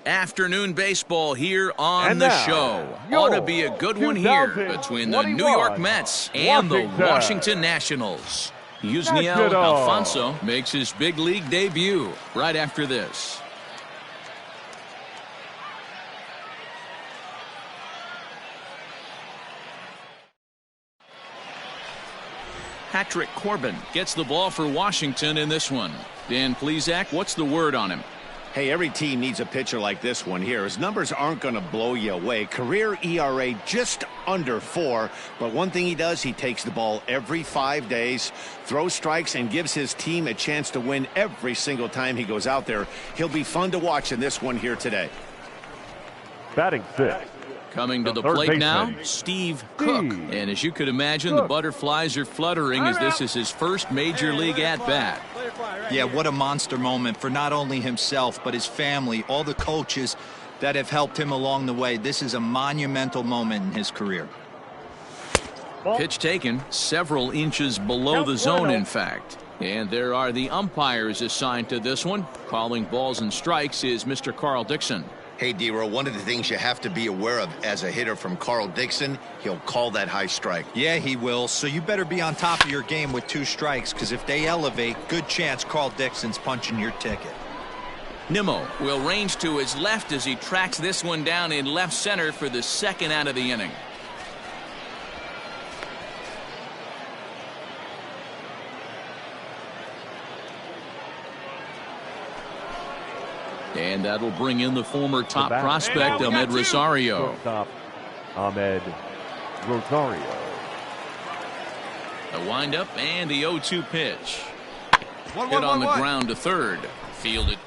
Afternoon baseball here on the show. Ought to be a good one here between the New York Mets and the Washington Nationals. Yusniel Alfonso makes his big league debut right after this. Patrick Corbin gets the ball for Washington in this one. Dan Plesac, what's the word on him? Hey, every team needs a pitcher like this one here. His numbers aren't going to blow you away. Career ERA just under 4. But one thing he does, he takes the ball every 5 days, throws strikes, and gives his team a chance to win every single time he goes out there. He'll be fun to watch in this one here today. Batting fifth. Coming to the plate now, Steve Cook. And as you could imagine, the butterflies are fluttering as this is his first major league at-bat. Yeah, what a monster moment for not only himself, but his family, all the coaches that have helped him along the way. This is a monumental moment in his career. Pitch taken several inches below the zone, in fact. And there are the umpires assigned to this one. Calling balls and strikes is Mr. Carl Dixon. Hey, D-Row, one of the things you have to be aware of as a hitter from Carl Dixon, he'll call that high strike. Yeah, he will. So you better be on top of your game with 2 strikes, because if they elevate, good chance Carl Dixon's punching your ticket. Nimmo will range to his left as he tracks this one down in left center for the second out of the inning. And that'll bring in the former top prospect, Ahmed Rosario. Ahmed Rosario. A windup and the 0-2 pitch. Hit on the ground to third. Fielded.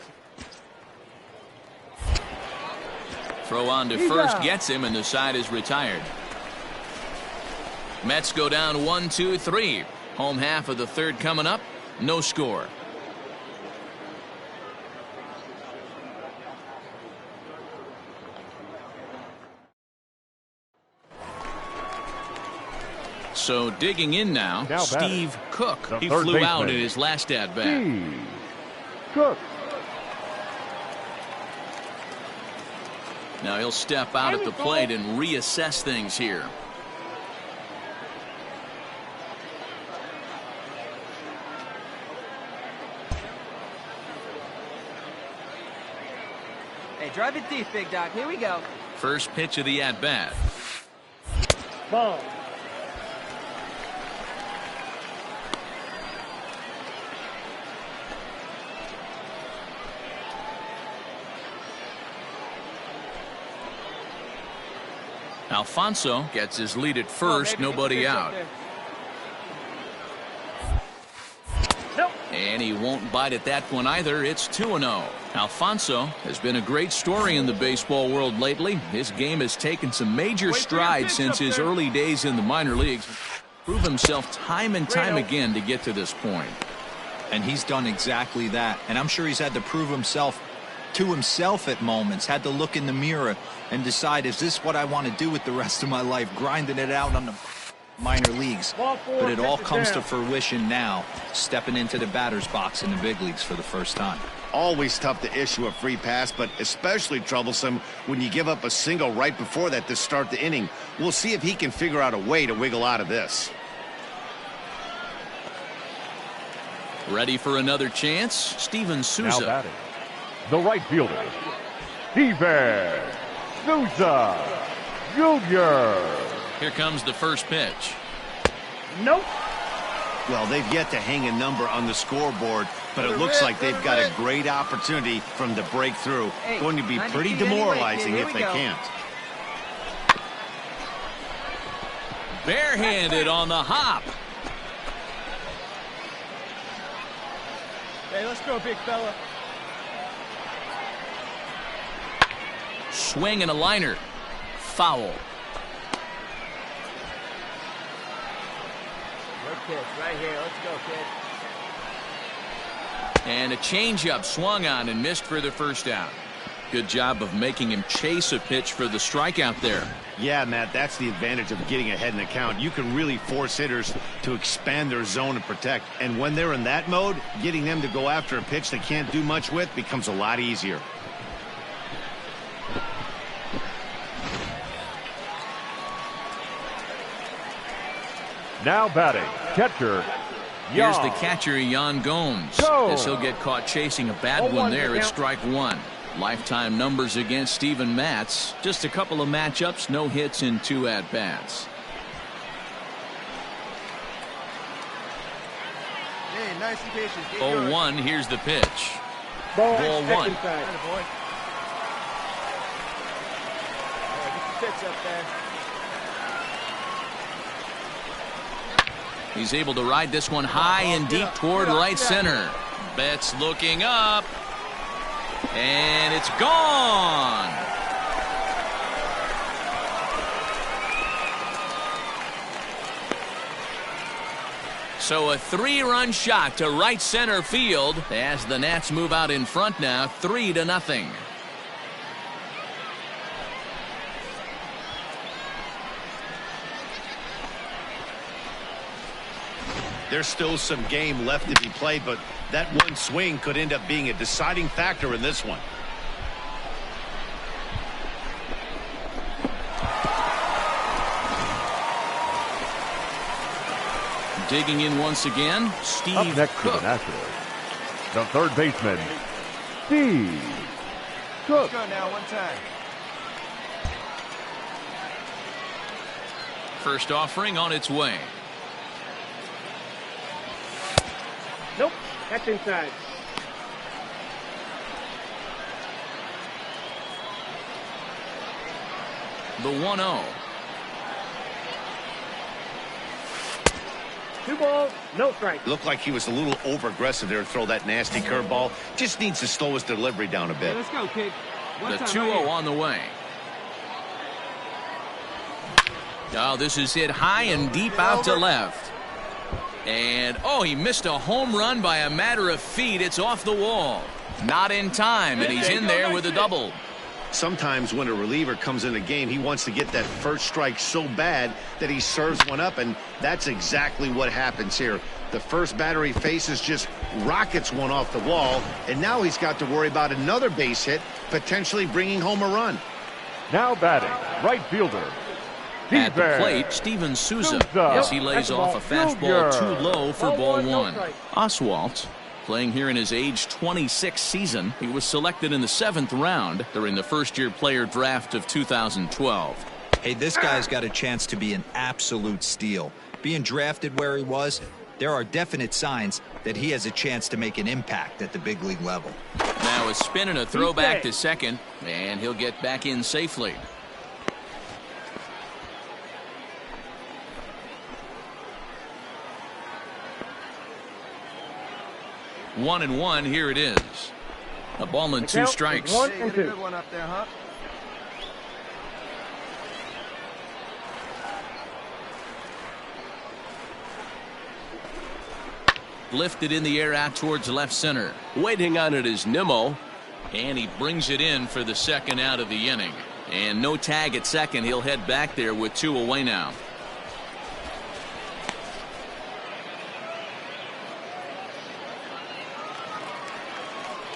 Throw on to first gets him, and the side is retired. Mets go down 1-2-3. Home half of the third coming up. No score. So digging in now Steve Cook. He flew out in his last at-bat. Cook. Now he'll step out at the plate and reassess things here. Hey, drive it deep, big dog. Here we go. First pitch of the at-bat. Ball. Alfonso gets his lead at first, nobody out. And he won't bite at that one either. It's 2-0. Alfonso has been a great story in the baseball world lately. His game has taken some major strides since his early days in the minor leagues. Prove himself time and time again to get to this point. And he's done exactly that. And I'm sure he's had to prove himself to himself at moments, had to look in the mirror and decide, is this what I want to do with the rest of my life, grinding it out on the minor leagues? But it all comes to fruition now, stepping into the batter's box in the big leagues for the first time. Always tough to issue a free pass, but especially troublesome when you give up a single right before that to start the inning. We'll see if he can figure out a way to wiggle out of this. Ready for another chance? Steven Souza. Now batting, the right fielder, Steven Souza Jr. Here comes the first pitch. Nope. Well, they've yet to hang a number on the scoreboard, but it looks like they've got a great opportunity for them to break through. Going to be pretty demoralizing if they can't. Barehanded on the hop. Hey, let's go, big fella. Swing and a liner. Foul. Good pitch right here. Let's go, kid. And a changeup swung on and missed for the first out. Good job of making him chase a pitch for the strikeout there. Yeah, Matt, that's the advantage of getting ahead in the count. You can really force hitters to expand their zone and protect. And when they're in that mode, getting them to go after a pitch they can't do much with becomes a lot easier. Now batting, catcher, Here's Jan. the catcher, Jan Gomes. Go. As he'll get caught chasing a bad one there at strike one. Lifetime numbers against Steven Matz. Just a couple of matchups, no hits in 2 at-bats. Hey, nice and patient. 0-1, here's the pitch. Ball, Ball one. Boy. Get the pitch up there. He's able to ride this one high and deep toward right center. Betts looking up. And it's gone. So a 3-run shot to right center field as the Nats move out in front now, 3-0. There's still some game left to be played, but that one swing could end up being a deciding factor in this one. Digging in once again, Steve Up next to Cook. the Nationals, the third baseman, Steve Cook. Let's go now, one time. First offering on its way. Nope, that's inside. The 1-0. 2 balls, no strike. Looked like he was a little over aggressive there to throw that nasty curveball. Just needs to slow his delivery down a Hey, bit. let's go, kid. The 2-0 on the way. Oh, this is hit high and deep out to left. And, oh, he missed a home run by a matter of feet. It's off the wall. Not in time, and he's in there with a double. Sometimes when a reliever comes in a game, he wants to get that first strike so bad that he serves one up, and that's exactly what happens here. The first batter he faces just rockets one off the wall, and now he's got to worry about another base hit, potentially bringing home a run. Now batting, right fielder, At the plate, Steven Souza, as he lays off a fastball too low for ball one. Oswalt, playing here in his age 26 season, he was selected in the 7th round during the first-year player draft of 2012. Hey, this guy's got a chance to be an absolute steal. Being drafted where he was, there are definite signs that he has a chance to make an impact at the big league level. Now a spin and a throw back to second, and he'll get back in safely. 1-1, here it is. A ball and 2 strikes. 1 Hey, and get a 2. good one up there, huh? Lifted in the air out towards left center. Waiting on it is Nimmo. And he brings it in for the second out of the inning. And no tag at second. He'll head back there with 2 away now.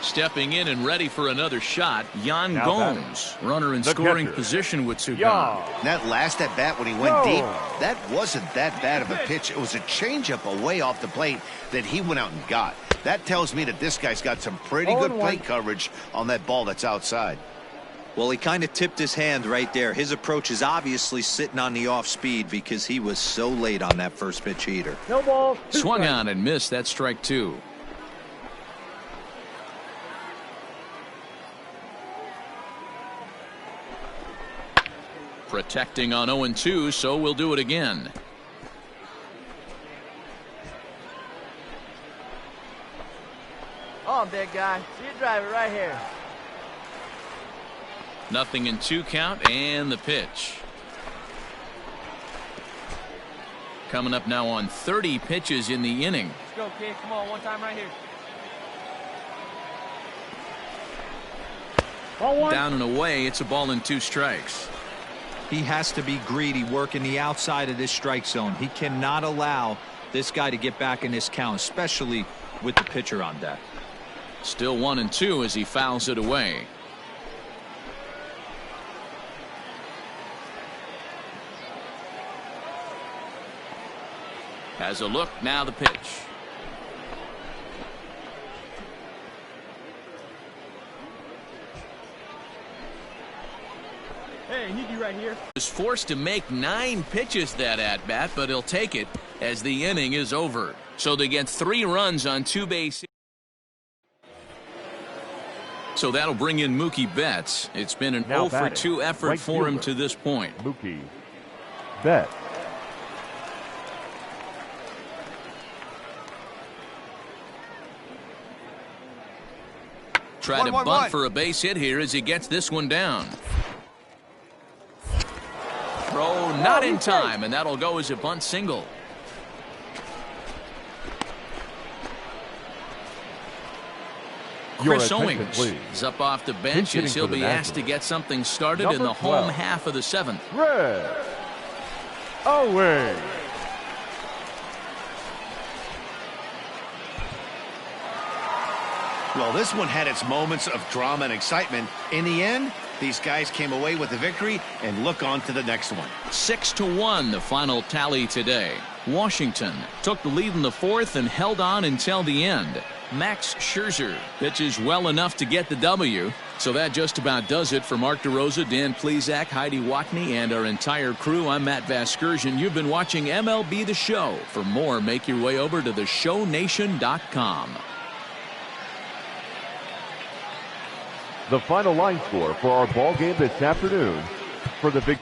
Stepping in and ready for another shot, Jan Now Gomes. Runner in the scoring catcher, position with 2 Jan. gone. That last at bat when he went No. deep, that wasn't that bad of a pitch. It was a changeup away off the plate that he went out and got. That tells me that this guy's got some pretty good 0-1. plate coverage on that ball that's outside. Well, he kind of tipped his hand right there. His approach is obviously sitting on the off speed because he was so late on that first pitch heater. No balls, 2 Swung strikes. on and missed. That strike 2. Protecting on 0-2, so we'll do it again. On, big guy. See you drive it right here. Nothing in 2 count, and the pitch. Coming up now on 30 pitches in the inning. Let's go, kid. Come on, one time right here. Ball 1. Down and away, it's a ball and 2 strikes. He has to be greedy working the outside of this strike zone. He cannot allow this guy to get back in this count, especially with the pitcher on deck. Still 1-2 as he fouls it away. Has a look, now the pitch. Hey, he'd be right here. Was forced to make 9 pitches that at bat, but he'll take it as the inning is over. So they get 3 runs on 2 bases. So that'll bring in Mookie Betts. It's been an 0 for 2 effort for him to this point. Mookie Betts. Try to bunt for a base hit here as he gets this one down. Throw not in time, and that'll go as a bunt single. Chris Owings is up off the bench as he'll be asked to get something started in the home half of the 7th. Chris Owings. Well, this one had its moments of drama and excitement. In the end, these guys came away with a victory and look on to the next one. 6-1 the final tally today. Washington took the lead in the 4th and held on until the end. Max Scherzer pitches well enough to get the W. So that just about does it for Mark DeRosa, Dan Plesac, Heidi Watney, and our entire crew. I'm Matt Vasgersian. You've been watching MLB The Show. For more, make your way over to theshownation.com. The final line score for our ball game this afternoon for the big.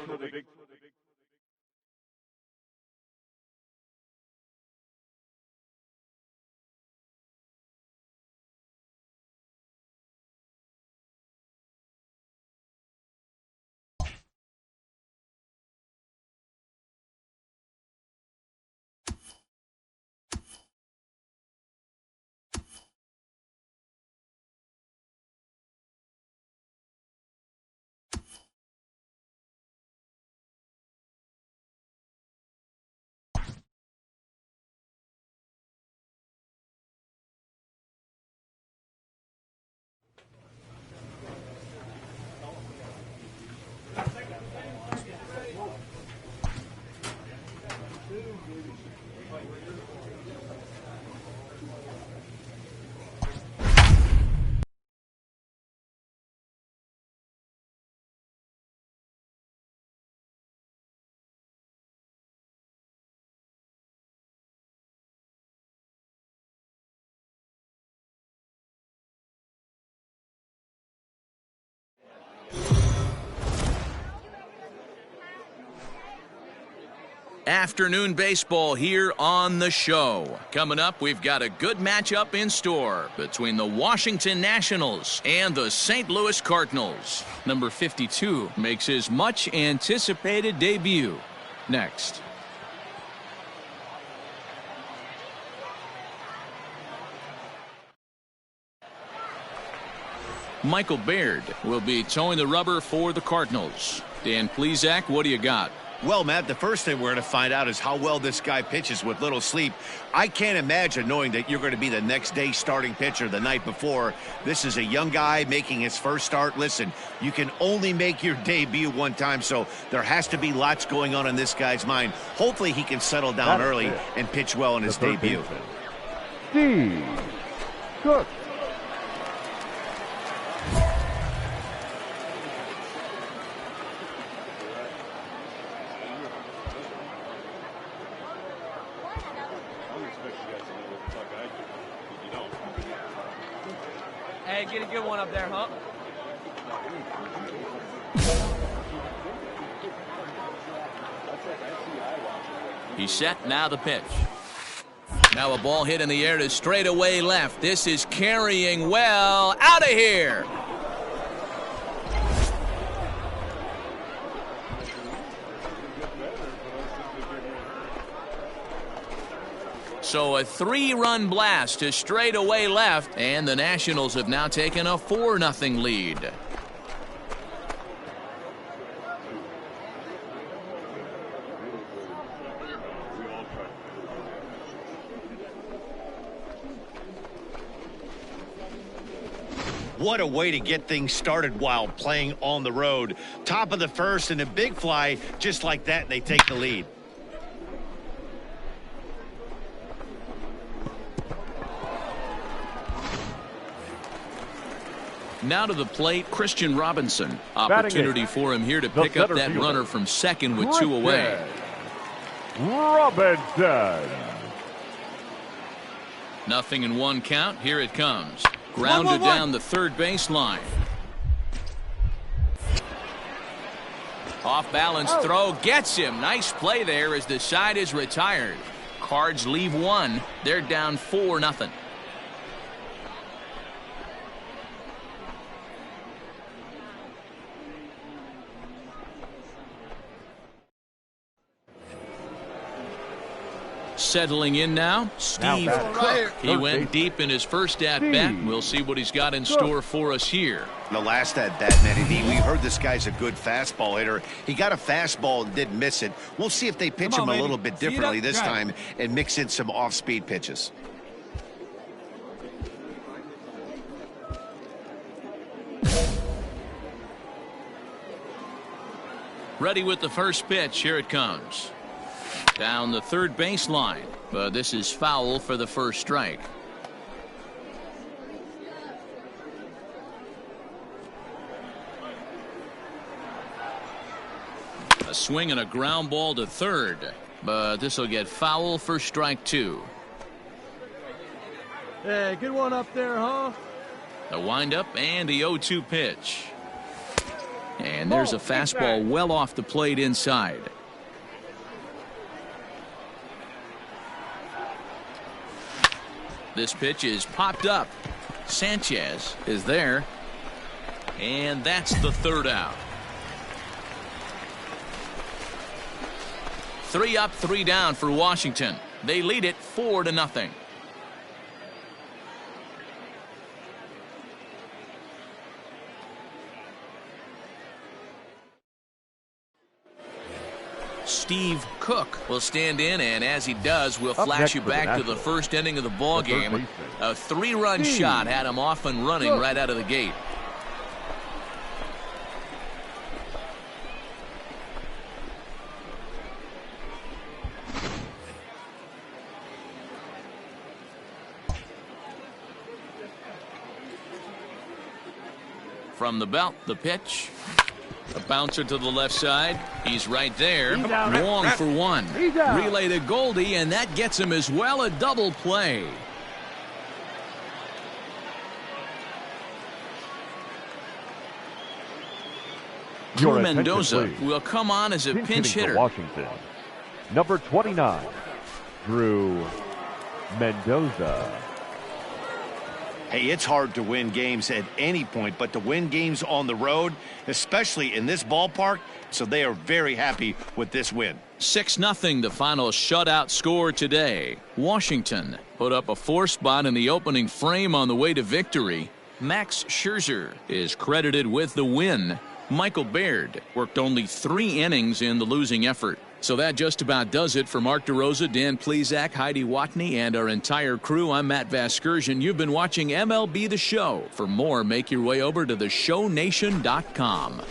Afternoon baseball here on the show. Coming up, we've got a good matchup in store between the Washington Nationals and the St. Louis Cardinals. Number 52 makes his much anticipated debut. Next. Michael Baird will be towing the rubber for the Cardinals. Dan Plesac, what do you got? Well, Matt, the first thing we're going to find out is how well this guy pitches with little sleep. I can't imagine knowing that you're going to be the next day starting pitcher the night before. This is a young guy making his first start. Listen, you can only make your debut one time, so there has to be lots going on in this guy's mind. Hopefully he can settle down early and pitch well in his debut. Steve Cook. Hey, get a good one up there, huh? He's set, now the pitch. Now a ball hit in the air to straightaway left. This is carrying well. Out of here. So a 3-run blast to straightaway left, and the Nationals have now taken a 4-0 lead. What a way to get things started while playing on the road. Top of the first and a big fly just like that, and they take the lead. Now to the plate, Christian Robinson. Opportunity for him here to pick up that runner from second with 2 away. Robinson. 0-1 count. Here it comes. Grounded down the third baseline. Off balance throw gets him. Nice play there as the side is retired. Cards leave 1. They're down 4-0. Settling in now, Steve Cook. He went deep in his first at-bat. We'll see what he's got in store for us here. The last at-bat, Matty D, we heard this guy's a good fastball hitter. He got a fastball and didn't miss it. We'll see if they pitch him a little bit differently this time and mix in some off-speed pitches. Ready with the first pitch. Here it comes. Down the third baseline, but this is foul for the first strike. A swing and a ground ball to third, but this will get foul for strike 2. Hey, good one up there, huh? A windup and the 0-2 pitch. And there's a fastball well off the plate inside. This pitch is popped up. Sanchez is there. And that's the third out. 3 up, 3 down for Washington. They lead it 4-0. Steve Cook will stand in, and as he does, we'll flash you back to the first inning of the ball game. A 3-run shot had him off and running right out of the gate. From the belt, the pitch. A bouncer to the left side. He's right there. Wong for 1. Relay to Goldie, and that gets him as well. A double play. Drew Mendoza will come on as a pinch hitter. Washington. Number 29, Drew Mendoza. Hey, it's hard to win games at any point, but to win games on the road, especially in this ballpark, so they are very happy with this win. 6-0 the final shutout score today. Washington put up a 4 spot in the opening frame on the way to victory. Max Scherzer is credited with the win. Michael Baird worked only 3 innings in the losing effort. So that just about does it for Mark DeRosa, Dan Plesac, Heidi Watney, and our entire crew. I'm Matt Vasgersian. You've been watching MLB The Show. For more, make your way over to theshownation.com.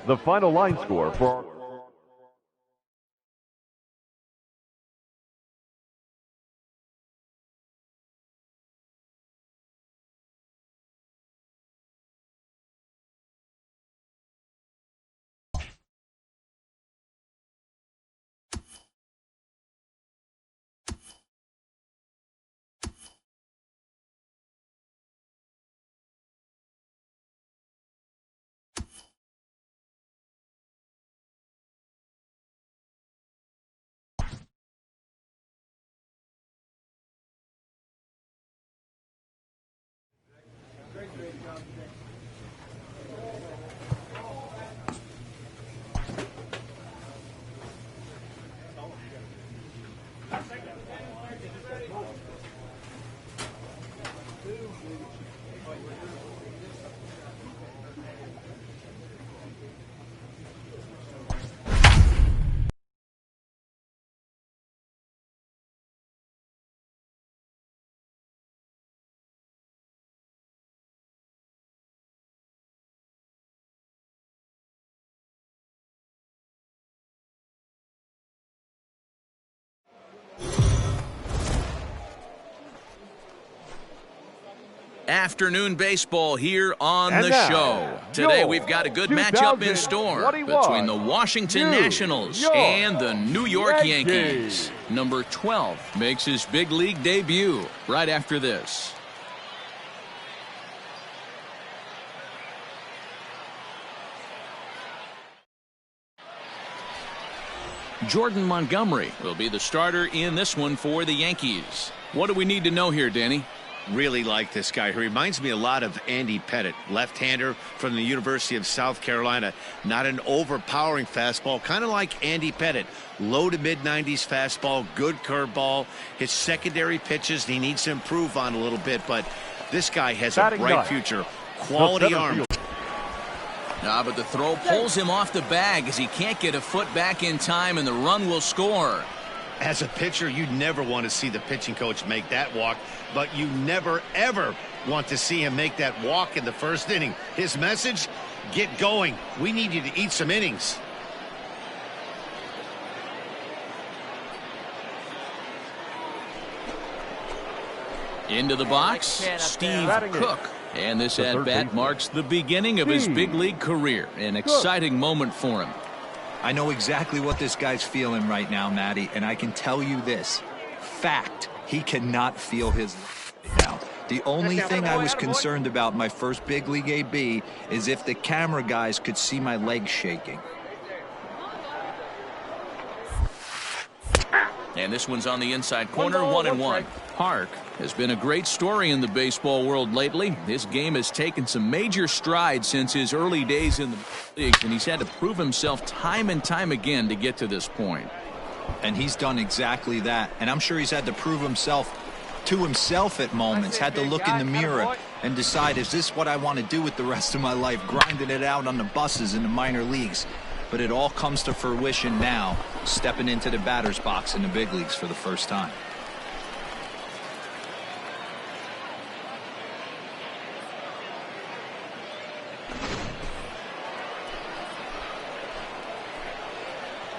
The final line score for Afternoon baseball here on And the now, show. Today your we've got a good matchup in store 2021 between the Washington New Nationals York and the New York Yankees. Yankees. Number 12 makes his big league debut right after this. Jordan Montgomery will be the starter in this one for the Yankees. What do we need to know here, Danny? Really like this guy. He reminds me a lot of Andy Pettit, left-hander from the University of South Carolina. Not an overpowering fastball, kind of like Andy Pettit. Low to mid-90s fastball, good curveball. His secondary pitches he needs to improve on a little bit, but this guy has a bright future. Quality arm. But the throw pulls him off the bag as he can't get a foot back in time, and the run will score. As a pitcher, you never want to see the pitching coach make that walk, but you never, ever want to see him make that walk in the first inning. His message, get going. We need you to eat some innings. Into the box, Steve Cook. And this at-bat marks the beginning of his big league career. An exciting moment for him. I know exactly what this guy's feeling right now, Matty, and I can tell you this. Fact, he cannot feel his now. The only thing I was concerned about my first big league AB is if the camera guys could see my legs shaking. And this one's on the inside corner, 1-1. Park has been a great story in the baseball world lately. This game has taken some major strides since his early days in the leagues, and he's had to prove himself time and time again to get to this point. And he's done exactly that. And I'm sure he's had to prove himself to himself at moments, had to look in the mirror and decide, is this what I want to do with the rest of my life, grinding it out on the buses in the minor leagues. But it all comes to fruition now, stepping into the batter's box in the big leagues for the first time.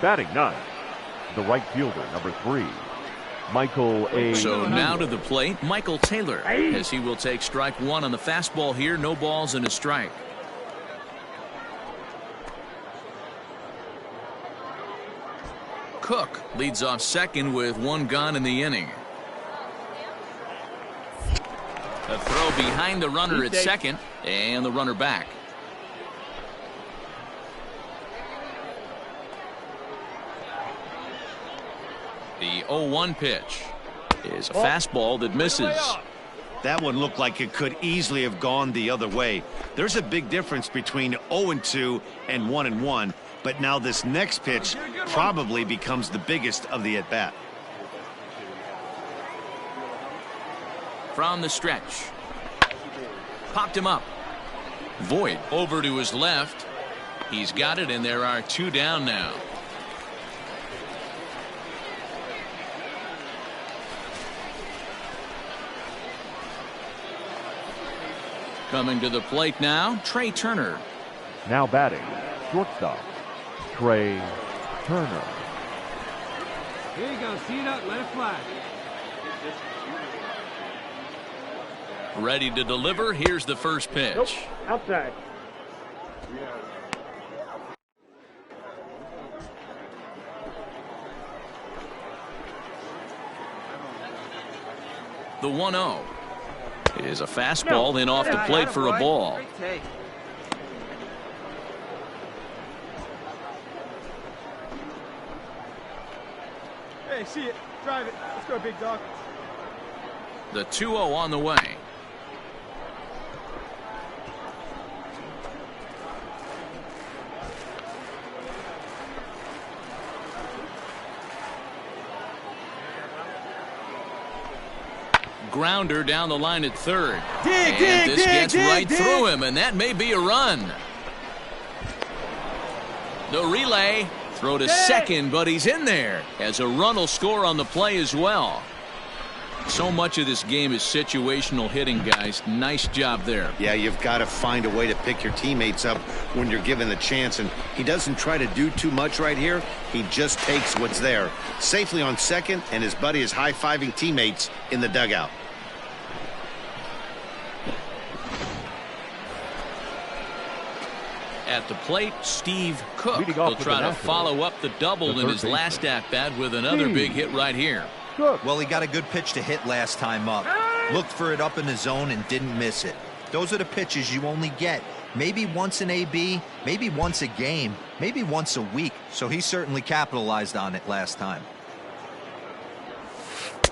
Batting ninth, the right fielder, number 3, Michael A. So now to the plate, Michael Taylor, as he will take strike one on the fastball here. No balls and a strike. Cook leads off second with one gone in the inning. A throw behind the runner at second, and the runner back. The 0-1 pitch is a fastball that misses. That one looked like it could easily have gone the other way. There's a big difference between 0-2 and 1-1, but now this next pitch probably becomes the biggest of the at-bat. From the stretch. Popped him up. Voit over to his left. He's got it, and there are two down now. Coming to the plate now, Trey Turner. Now batting, shortstop, Trey Turner. Here you go. See that? Let it fly. Ready to deliver. Here's the first pitch. Nope. Outside. The 1-0 is a fastball, then off the plate for a ball. Hey, see it. Drive it. Let's go, big dog. The 2-0 on the way. Grounder down the line at third. And this gets right through him, and that may be a run. The relay. Throw to second, but he's in there as a run will score on the play as well. So much of this game is situational hitting, guys. Nice job there. Yeah, you've got to find a way to pick your teammates up when you're given the chance, and he doesn't try to do too much right here. He just takes what's there. Safely on second, and his buddy is high-fiving teammates in the dugout. At the plate, Steve Cook. Leading off He'll for try the to Nationals, follow up the double the in third his baseman, last at-bat with another Steve big hit right here. Cook. Well, he got a good pitch to hit last time up. Looked for it up in the zone and didn't miss it. Those are the pitches you only get maybe once in AB, maybe once a game, maybe once a week. So he certainly capitalized on it last time.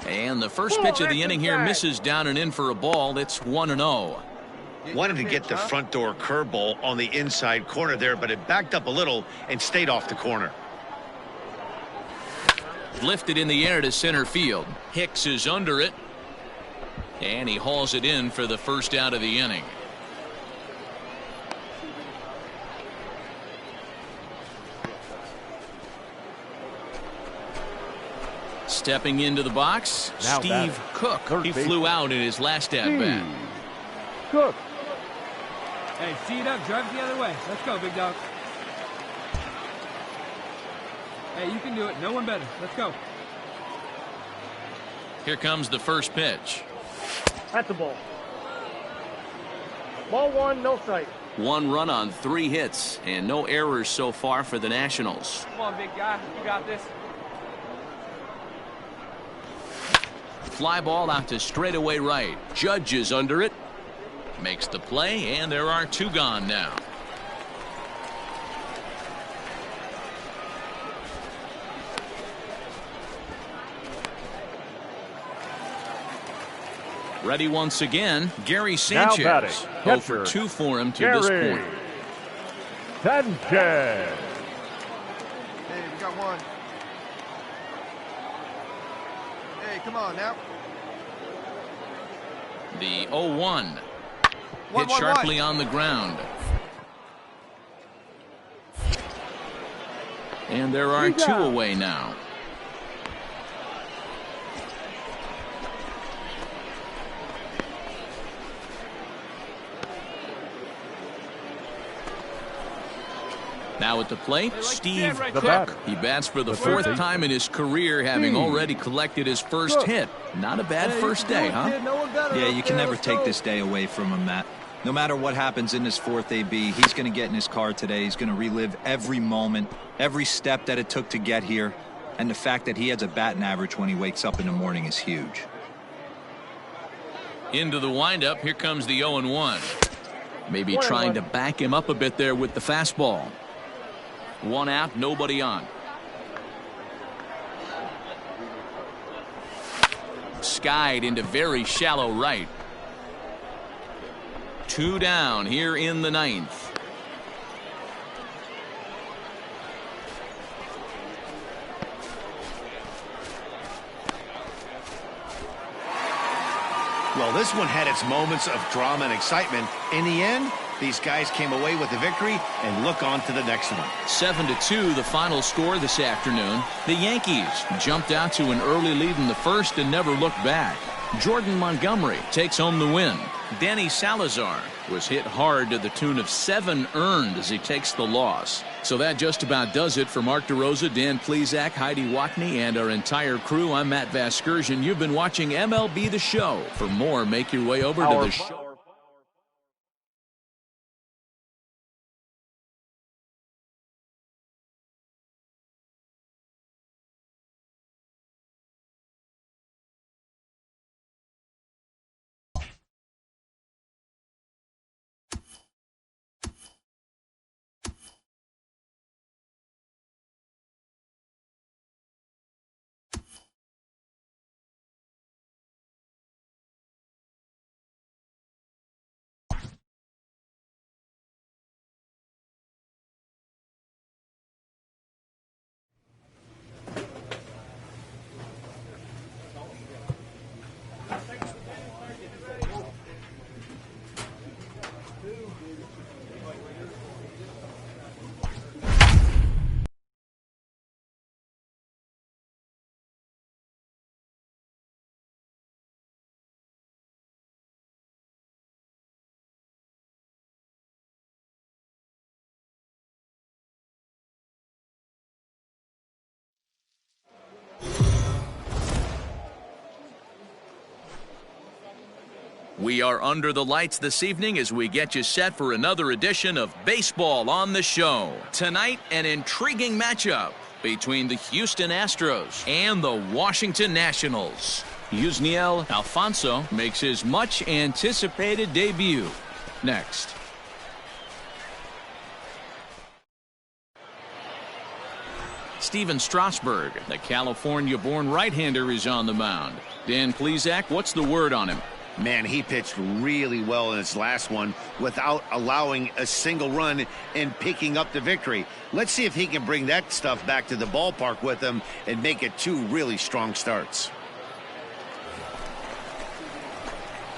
And the first pitch of the inning here misses down and in for a ball. It's 1-0. Wanted to get the front door curveball on the inside corner there, but it backed up a little and stayed off the corner. Lifted in the air to center field. Hicks is under it. And he hauls it in for the first out of the inning. Stepping into the box, Now Steve Cook. He flew out in his last at-bat. Cook. Hey, see it up. Drive it the other way. Let's go, big dog. Hey, you can do it. No one better. Let's go. Here comes the first pitch. That's a ball. Ball one, no strike. 1 run on 3 hits and no errors so far for the Nationals. Come on, big guy. You got this. Fly ball out to straightaway right. Judge is under it. Makes the play, and there are 2 gone now. Ready once again, Gary Sanchez. Now batting, 0 for catcher, 2 for him to Gary this point. Sanchez. Hey, we got one. Hey, come on now. The 0-1. One, Hit one, sharply one. on the ground. And there are 2 away now. Now at the plate, Steve Cook. batter. He bats for the The third 4th baseman. time in his career, having already collected his first Cook. hit. Not a bad first day, huh? Yeah, you can never take this day away from him, Matt. No matter what happens in this 4th AB, he's going to get in his car today. He's going to relive every moment, every step that it took to get here. And the fact that he has a batting average when he wakes up in the morning is huge. Into the windup, here comes the 0-1. Maybe trying to back him up a bit there with the fastball. 1 out, nobody on. Skied into very shallow right. 2 down here in the 9th. Well, this one had its moments of drama and excitement. In the end, these guys came away with the victory and look on to the next one. 7-2 the final score this afternoon. The Yankees jumped out to an early lead in the first and never looked back. Jordan Montgomery takes home the win. Danny Salazar was hit hard to the tune of 7 earned as he takes the loss. So that just about does it for Mark DeRosa, Dan Plesac, Heidi Watney, and our entire crew. I'm Matt Vasgersian. You've been watching MLB The Show. For more, make your way over to the show. We are under the lights this evening as we get you set for another edition of Baseball on the Show. Tonight, an intriguing matchup between the Houston Astros and the Washington Nationals. Yusniel Alfonso makes his much-anticipated debut. Next. Steven Strasburg, the California-born right-hander, is on the mound. Dan Plesac, what's the word on him? Man, he pitched really well in his last one without allowing a single run and picking up the victory. Let's see if he can bring that stuff back to the ballpark with him and make it 2 really strong starts.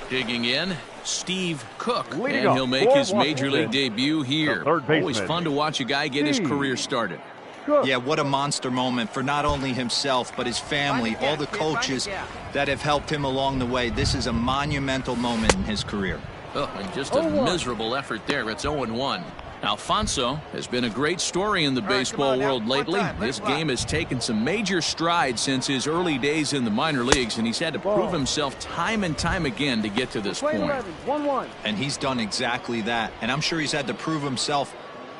Digging in, Steve Cook, Leading and he'll make for his major league Washington, debut here. the third baseman, Always fun to watch a guy get his career started. Cook. Yeah, what a monster moment for not only himself, but his family, all the coaches that have helped him along the way. This is a monumental moment in his career. Oh, and just a miserable effort there. It's 0-1. Alfonso has been a great story in the baseball world lately. This game has taken some major strides since his early days in the minor leagues, and he's had to prove himself time and time again to get to this point. 1-1. And he's done exactly that. And I'm sure he's had to prove himself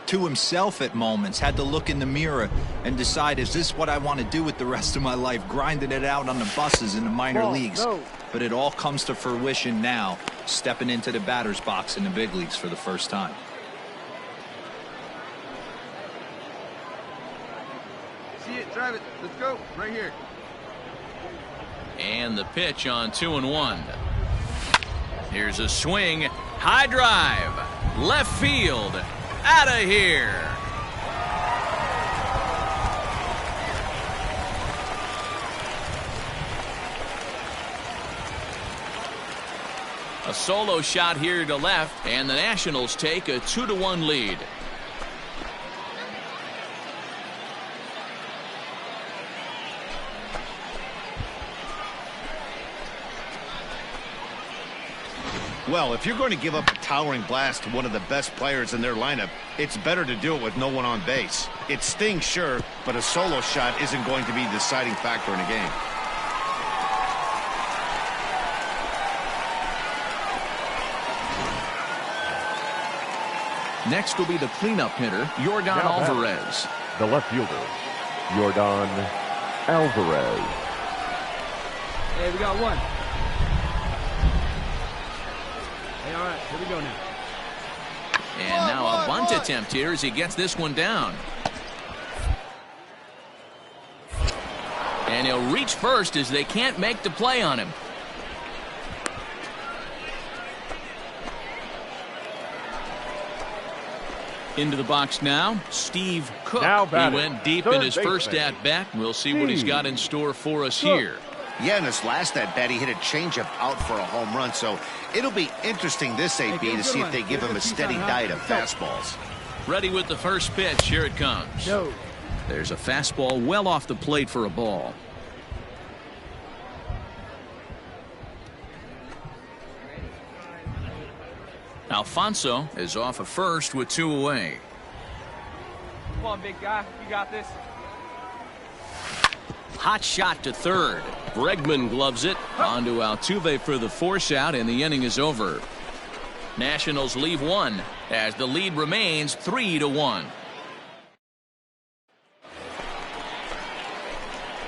to himself at moments, had to look in the mirror and decide, is this what I want to do with the rest of my life, grinding it out on the buses in the minor leagues. But it all comes to fruition now, stepping into the batter's box in the big leagues for the first time. See it, drive it. Let's go. Right here. And the pitch on 2-1. Here's a swing. High drive. Left field. Out of here. A solo shot here to left, and the Nationals take a 2-1 lead. Well, if you're going to give up a towering blast to one of the best players in their lineup, it's better to do it with no one on base. It stings, sure, but a solo shot isn't going to be the deciding factor in a game. Next will be the cleanup hitter, Yordan Alvarez. The left fielder, Yordan Alvarez. Hey, we got one. Hey, all right, here we go now. And now a bunt attempt here as he gets this one down. And he'll reach first as they can't make the play on him. Into the box now, Steve Cook. He went deep in his first at-bat. We'll see what he's got in store for us here. Yeah, in his last at-bat, he hit a changeup out for a home run, so it'll be interesting this AB to see if they give him a steady diet of fastballs. Ready with the first pitch. Here it comes. There's a fastball well off the plate for a ball. Alfonso is off of first with 2 away. Come on, big guy. You got this. Hot shot to third. Bregman gloves it. On to Altuve for the force out, and the inning is over. Nationals leave one as the lead remains 3-1.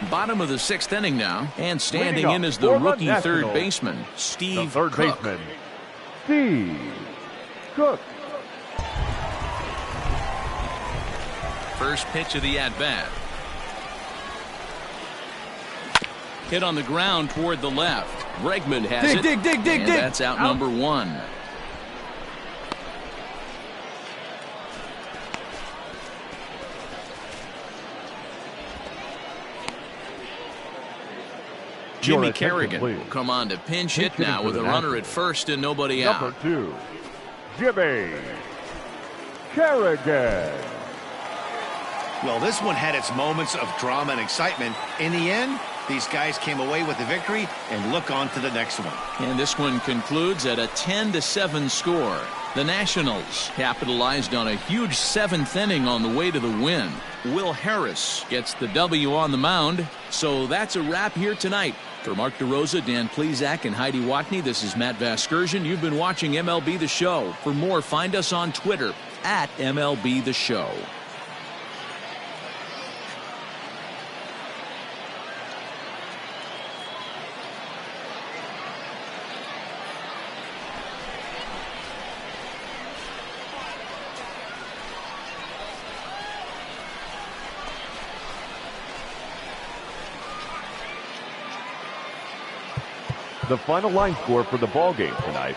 Bottom of the 6th inning now, and standing in is the rookie third baseman, Steve Cook. Steve Cook. First pitch of the at-bat. Hit on the ground toward the left. Bregman has it. Dig. That's out number 1. Jimmy Kerrigan will come on to pinch hit now with a runner at first and nobody out. Number 2, Jimmy Kerrigan. Well, this one had its moments of drama and excitement. In the end, These guys came away with the victory and look on to the next one. And this one concludes at a 10-7 score. The Nationals capitalized on a huge 7th inning on the way to the win. Will Harris gets the W on the mound. So that's a wrap here tonight. For Mark DeRosa, Dan Plesac, and Heidi Watney, this is Matt Vasgersian. You've been watching MLB The Show. For more, find us on Twitter at MLB The Show. The final line score for the ball game tonight.